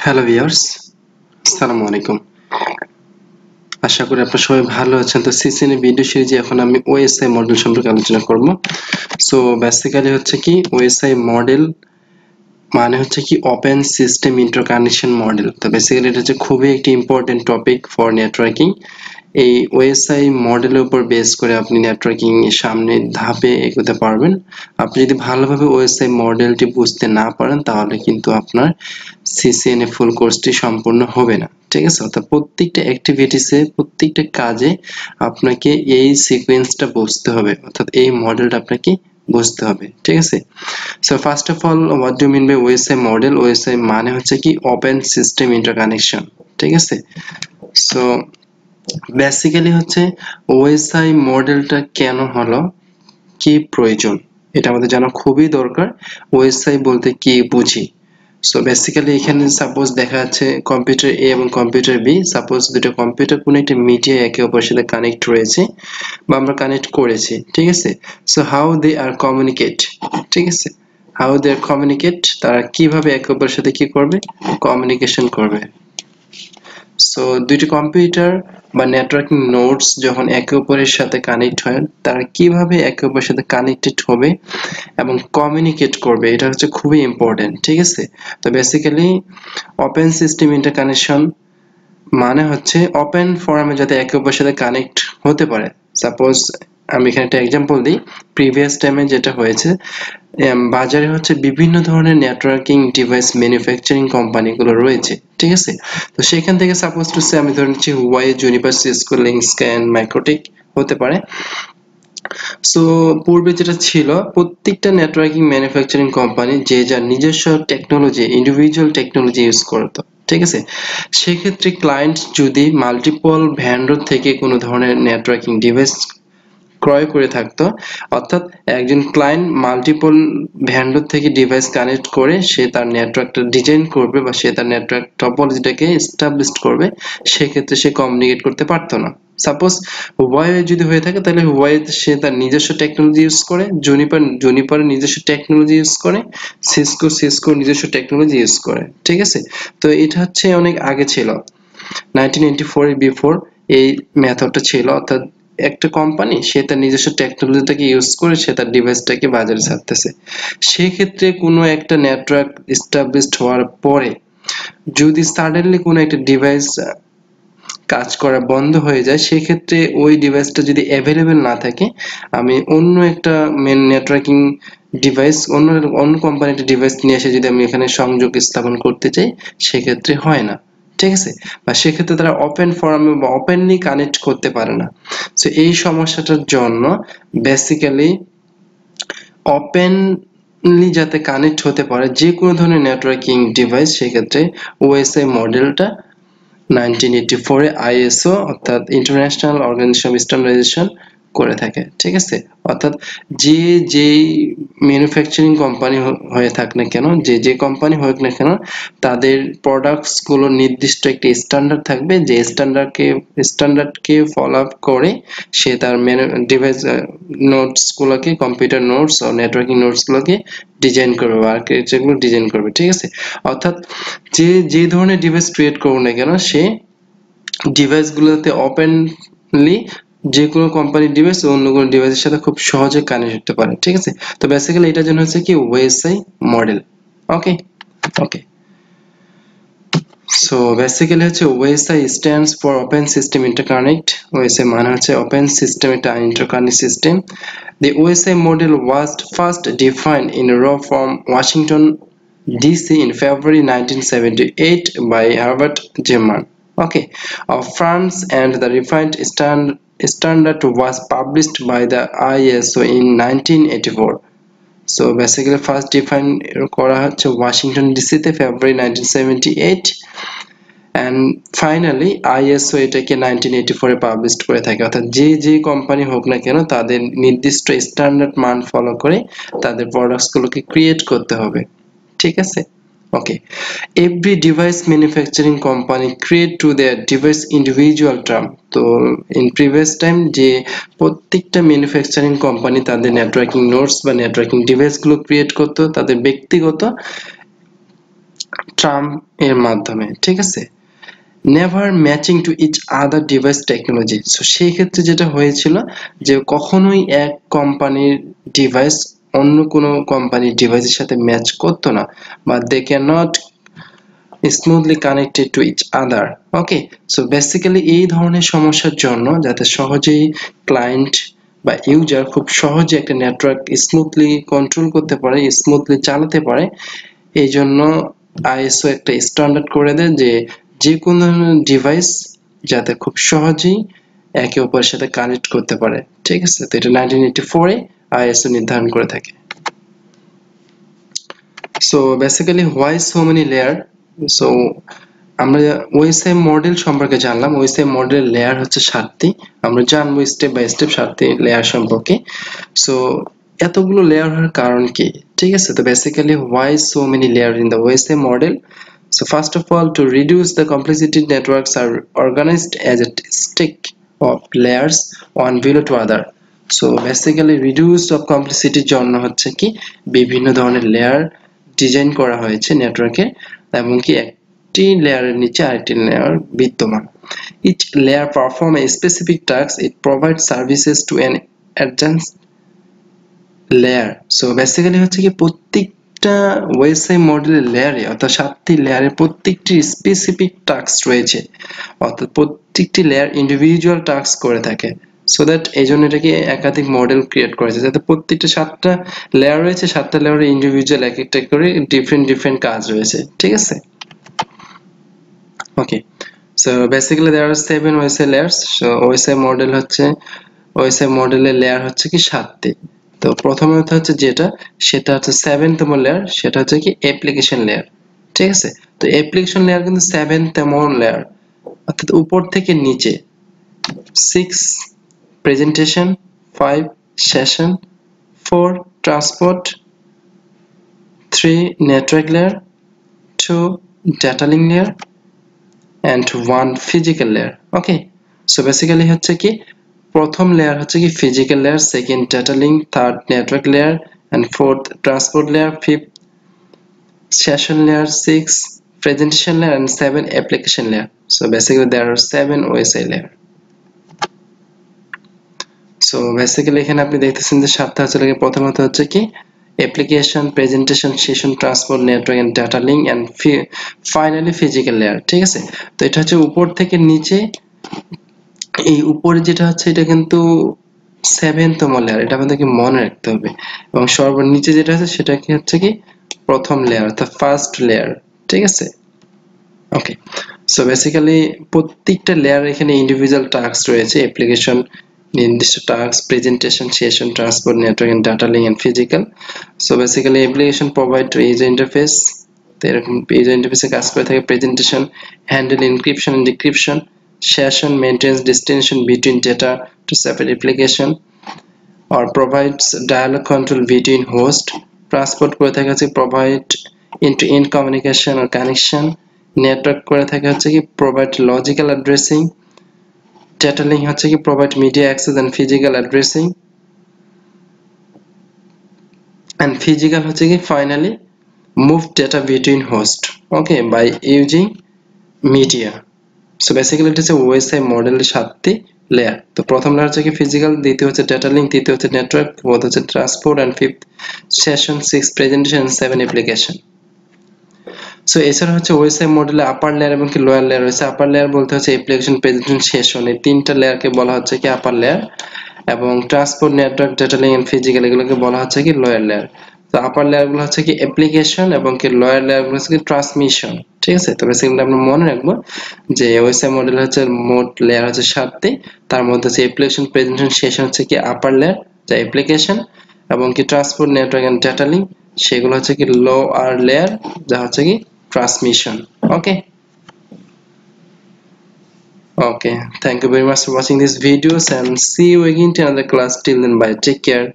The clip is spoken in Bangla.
হ্যালো ভিউয়ার্স, আসসালামু আলাইকুম। আশা করি আপনারা সবাই ভালো আছেন। তো সিসিএন ভিডিও সিরিজে এখন আমি ওএসআই মডেল সম্পর্কে আলোচনা করব। সো বেসিক্যালি হচ্ছে কি ওএসআই মডেল মানে হচ্ছে কি ওপেন সিস্টেম ইন্টারকানেকশন মডেল। তো বেসিক্যালি এটা হচ্ছে খুবই একটি ইম্পর্টেন্ট টপিক ফর নেটওয়ার্কিং। এই ওএসআই মডেলের উপর বেস করে আপনি নেটওয়ার্কিং এর সামনের ধাপে এগোতে পারবেন। আপনি যদি ভালোভাবে ওএসআই মডেলটি বুঝতে না পারেন তাহলে কিন্তু আপনার সিসিএন এ ফুল কোর্সটি সম্পূর্ণ হবে না। ঠিক আছে? অর্থাৎ প্রত্যেকটা অ্যাক্টিভিটিসে প্রত্যেকটা কাজে আপনাকে এই সিকোয়েন্সটা বুঝতে হবে, অর্থাৎ এই মডেলটা আপনাকে বুঝতে হবে। ঠিক আছে? So first of all what do mean by OSI model? OSI মানে হচ্ছে কি ওপেন সিস্টেম ইন্টারকানেকশন। ঠিক আছে? সো বেসিক্যালি হচ্ছে ওএসআই মডেলটা কেন হলো, কি প্রয়োজন, এটা আমাদের জানা খুবই দরকার। ওএসআই বলতে কি বুঝি? সো বেসিক্যালি এখানে সাপোজ দেখা যাচ্ছে কম্পিউটার এ এবং কম্পিউটার বি, সাপোজ দুটো কম্পিউটার কোনো একটা মিডিয়া একে অপরের সাথে কানেক্ট রয়েছে বা আমরা কানেক্ট করেছি। ঠিক আছে? So how they are communicate. ঠিক আছে? হাউ দে আর কমিউনিকেট, তারা কিভাবে একে অপরের সাথে কি করবে, কমিউনিকেশন করবে। সো দুইটি কম্পিউটার বা নেটওয়ার্কিং নোডস যখন একে অপরের সাথে কানেক্ট হয় তারা কিভাবে একে অপরের সাথে কানেক্টেড হবে এবং কমিউনিকেট করবে, এটা হচ্ছে খুবই ইম্পর্টেন্ট। ঠিক আছে? তো বেসিক্যালি ওপেন সিস্টেম ইন্টারকানেকশন মানে হচ্ছে ওপেন ফোরামে যাতে একে অপরের সাথে কানেক্ট হতে পারে। সাপোজ আমি এখানে একটা এক্সাম্পল দিই। প্রিভিয়াস টাইমে যেটা হয়েছে, বাজারে হচ্ছে বিভিন্ন ধরনের নেটওয়ার্কিং ডিভাইস ম্যানুফ্যাকচারিং কোম্পানিগুলো রয়েছে। ঠিক আছে? তো সেখান থেকে সাপোজ টু সে আমি ধরে নিচ্ছি হুয়াই, জুনিপার, সিসকো, লিঙ্কস্ক্যান, মাইক্রোটেক হতে পারে। সো পূর্বে যেটা ছিল, প্রত্যেকটা নেটওয়ার্কিং ম্যানুফ্যাকচারিং কোম্পানি যে যার নিজস্ব টেকনোলজি, ইন্ডিভিজুয়াল টেকনোলজি ইউজ করতো। ঠিক আছে? সেক্ষেত্রে ক্লায়েন্ট যদি মাল্টিপল ভেন্ডর থেকে কোনো ধরনের নেটওয়ার্কিং ডিভাইস ক্রয় করে থাকতো, অর্থাৎ একজন ক্লায়েন্ট মাল্টিপল ভেন্ডর থেকে ডিভাইস কানেক্ট করে সে তার নেটওয়ার্কটা ডিজাইন করবে বা সে তার নেটওয়ার্ক টপোলজিটাকে এস্টাবলিশ করবে, সেক্ষেত্রে সে কমিউনিকেট করতে পারতো না। সাপোজ হুয়াই যদি হয়ে থাকে তাহলে হুয়াই সে তার নিজস্ব টেকনোলজি ইউজ করে, জুনিপারের নিজস্ব টেকনোলজি ইউজ করে, সিসকো নিজস্ব টেকনোলজি ইউজ করে। ঠিক আছে? তো এটা হচ্ছে অনেক আগে ছিল, 1984 এর বিফোর এই মেথডটা ছিল। অর্থাৎ একটা কোম্পানি সে তার নিজস্ব টেকনোলজিটাকে ইউজ করে সে তার ডিভাইসটাকে বাজারে ছাড়তেছে। সেক্ষেত্রে কোনো একটা নেটওয়ার্ক এস্টাবলিশড হওয়ার পরে যদি সাডেনলি কোনো একটা ডিভাইস কাজ করা বন্ধ হয়ে যায়, সেক্ষেত্রে ওই ডিভাইসটা যদি অ্যাভেলেবেল না থাকে, আমি অন্য একটা মেন নেটওয়ার্কিং ডিভাইস, অন্য কোম্পানির একটা ডিভাইস নিয়ে এসে যদি আমি এখানে সংযোগ স্থাপন করতে চাই, সেক্ষেত্রে হয় না। ঠিক আছে? বা সেক্ষেত্রে তারা ওপেন ফোরামে বা ওপেনলি কানেক্ট করতে পারে না। সো এই সমস্যাটার জন্য বেসিক্যালি ওপেনলি যাতে কানেক্ট হতে পারে যে কোনো ধরনের নেটওয়ার্কিং ডিভাইস, সেক্ষেত্রে ওএসআই মডেলটা 1984 এ আইএসও অর্থাৎ ইন্টারন্যাশনাল অর্গানাইজেশন অফ স্ট্যান্ডার্ডাইজেশন করে থাকে। ঠিক আছে? অর্থাৎ যেই ম্যানুফ্যাকচারিং কোম্পানি হয়ে থাক না কেন, যে কোম্পানি হোক না কেন, তাদের প্রোডাক্টস গুলো নির্দিষ্ট একটা স্ট্যান্ডার্ড থাকবে, যে স্ট্যান্ডার্ডকে ফলো আপ করে সে তার ডিভাইস নোটস গুলোকে, কম্পিউটার নোটস ও নেটওয়ার্কিং নোটস গুলোকে ডিজাইন করবে বা আর্কিটেকচারগুলো ডিজাইন করবে। ঠিক আছে? অর্থাৎ যে ধরনের ডিভাইস ক্রিয়েট করুক না কেন, সে ডিভাইসগুলোতে ওপেনলি যে কোনো কোম্পানির ডিভাইস অন্য কোনো ডিভাইসের সাথে খুব সহজে কানেক্ট হতে পারে। ঠিক আছে? তো বেসিক্যালি এটার জন্য হচ্ছে কি ওএসআই মডেল। ওকে ওকে সো বেসিক্যালি হচ্ছে OSI stands for open system interconnect. OSI মানে হচ্ছে ওপেন সিস্টেম একটা interconnect system. The OSI model was first defined in raw form Washington DC in February 1978 by Herbert German, okay, of France, and the refined standard was published by the ISO in 1984. So basically first define করা হচ্ছে Washington ডিসিতে February 1978 and finally ISO এটাকে 1984 এ পাবলিশড করে থাকে। অর্থাৎ যে কোম্পানি হোক না কেন তাদের নির্দিষ্ট স্ট্যান্ডার্ড মান ফলো করে তাদের প্রোডাক্টস গুলোকে ক্রিয়েট করতে হবে। ঠিক আছে? Okay every device manufacturing company create to their device individual term. তো ইন প্রিভিয়াস টাইম যে প্রত্যেকটা ম্যানুফ্যাকচারিং কোম্পানি তাদের নেটওয়ার্কিং নোডস বা নেটওয়ার্কিং ডিভাইস গুলো ক্রিয়েট করতো তাদের ব্যক্তিগত ট্রাম্প এর মাধ্যমে, ঠিক আছে, never matching to each other device technology. So সেই ক্ষেত্রে যেটা হয়েছিল যে কখনোই এক কোম্পানির ডিভাইস অন্য কোনো কোম্পানির ডিভাইসের সাথে ম্যাচ করতো না, বা they can not smoothly connected to each other. Okay, so basically এই ধরনের সমস্যার জন্য যাতে সহজেই ক্লায়েন্ট বা ইউজার খুব সহজে একটা নেটওয়ার্ক স্মুথলি কন্ট্রোল করতে পারে, স্মুথলি চালাতে পারে, এই জন্য আইএসও একটা স্ট্যান্ডার্ড করে দেয় যে যে কোনো ধরনের ডিভাইস যাতে খুব সহজেই একে অপরের সাথে কানেক্ট করতে পারে, ঠিক আছে। তো এটা 1984 এ আইএসও নির্ধারণ করে থাকে। So basically why so many layer. So আমরা ওএসআই মডেল সম্পর্কে জানলাম। ওএসআই মডেলের লেয়ার হচ্ছে 7টি। আমরা জানবো স্টেপ বাই স্টেপ 7টি লেয়ার সম্পর্কে। সো এতগুলো লেয়ার হওয়ার কারণ কি, ঠিক আছে। তো basically why so many layer in the OSI model. So first of all, to reduce the complexity, networks are organized as a stack of layers one below to other. So basically reduce of complexity জন্য হচ্ছে কি বিভিন্ন ধরনের লেয়ার ডিজাইন করা হয়েছে নেটওয়ার্কে, এবং কি একটি লেয়ারের নিচে আরেকটি লেয়ার বিদ্যমান। Each layer perform a specific task. It provides services to an adjacent layer. So basically হচ্ছে কি প্রত্যেকটা ওএসআই মডেলের লেয়ারে, অর্থাৎ 7টি লেয়ারে প্রত্যেকটি স্পেসিফিক টাস্ক রয়েছে, অর্থাৎ প্রত্যেকটি লেয়ার ইন্ডিভিজুয়াল টাস্ক করে থাকে। সো দ্যাট এই জন্য এটাকে একাধিক মডেল ক্রিয়েট করেছে, যাতে প্রত্যেকটা 7টা লেয়ার রয়েছে, 7টা লেয়ারে ইন্ডিভিজুয়াল এক একটা করে ডিফারেন্ট কাজ রয়েছে, ঠিক আছে। ওকে, সো বেসিক্যালি দেয়ার আর 7 OSI layers. So OSI model হচ্ছে, ওএসআই মডেলের লেয়ার হচ্ছে কি 7টি। তো প্রথমত হচ্ছে যেটা, সেটা হচ্ছে 7তম লেয়ার, সেটা হচ্ছে কি অ্যাপ্লিকেশন লেয়ার, ঠিক আছে। তো অ্যাপ্লিকেশন লেয়ার কিন্তু 7তম লেয়ার, অর্থাৎ উপর থেকে নিচে। 6 presentation, 5 session, 4 transport, 3 network layer, 2 data link layer and one physical layer. Okay, so basically হচ্ছে কি প্রথম লেয়ার হচ্ছে কি physical layer, second data link, third network layer, and fourth transport layer, fifth session layer, 6 presentation layer, and 7 application layer. So basically there are 7 OSI layer. So basically এখানে আপনি দেখতেছেন যে 7টা হচ্ছে লাগে, প্রথমত হচ্ছে কি application, presentation, session, transport, network and data link, and finally physical layer, ঠিক আছে। তো এটা হচ্ছে উপর থেকে নিচে। এই উপরে যেটা হচ্ছে এটা কিন্তু 7তম লেয়ার, এটা আমাদেরকে মনে রাখতে হবে। এবং সর্বনিচে যেটা আছে সেটা কি হচ্ছে কি প্রথম লেয়ার, অর্থাৎ ফার্স্ট লেয়ার, ঠিক আছে। ওকে, সো বেসিক্যালি প্রত্যেকটা লেয়ার এখানে ইন্ডিভিজুয়াল টাস্ক রয়েছে, অ্যাপ্লিকেশন নির্দিষ্ট task, presentation, session, transport, network and data link and physical. So basically application provide user interface, তো এরকম ইউজার ইন্টারফেসে কাজ করে থাকে। Presentation handle encryption and decryption, session maintains destination between data to separate application or provides dialog control between host. Transport করে থাকে হচ্ছে provide end-to-end communication or connection. Network করে থাকে হচ্ছে কি provide logical addressing. Data link হচ্ছে কি provide media access and physical addressing. And physical হচ্ছে কি finally move data between host, okay, by using media. So basically এটা হচ্ছে ওএসআই মডেলের 7টি লেয়ার। তো প্রথম লেয়ার হচ্ছে কি ফিজিক্যাল, দ্বিতীয় হচ্ছে ডাটা লিঙ্ক, তৃতীয় হচ্ছে নেটওয়ার্ক, ফোর্থ হচ্ছে transport, and fifth session, 6 presentation, 7 application. So এছাড়া হচ্ছে ওএসআই মডেলে আপার লেয়ার এবং কি লোয়ার লেয়ার রয়েছে। আপার লেয়ার বলতে হচ্ছে অ্যাপ্লিকেশন, প্রেজেন্টেশন, সেশন, এই তিনটা লেয়ারকে বলা হচ্ছে কি আপার লেয়ার, এবং transport, network, data link and physical এগুলোকে বলা হচ্ছে কি লোয়ার লেয়ার। তো আপার লেয়ার গুলো হচ্ছে কি অ্যাপ্লিকেশন এবং কি লোয়ার লেয়ার গুলো হচ্ছে কি ট্রান্সমিশন, ঠিক আছে। তো বেসিক্যালি আমরা মনে রাখবো যে ওএসআই মডেল হচ্ছে মোট লেয়ার হচ্ছে 7টি, তার মধ্যে হচ্ছে অ্যাপ্লিকেশন, প্রেজেন্টেশন, সেশন হচ্ছে কি আপার লেয়ার যা অ্যাপ্লিকেশন, এবং কি transport, network and data link সেগুলো হচ্ছে কি লোয়ার লেয়ার যা হচ্ছে কি transmission. Okay, thank you very much for watching these videos, and see you again in another class. Till then, bye, take care.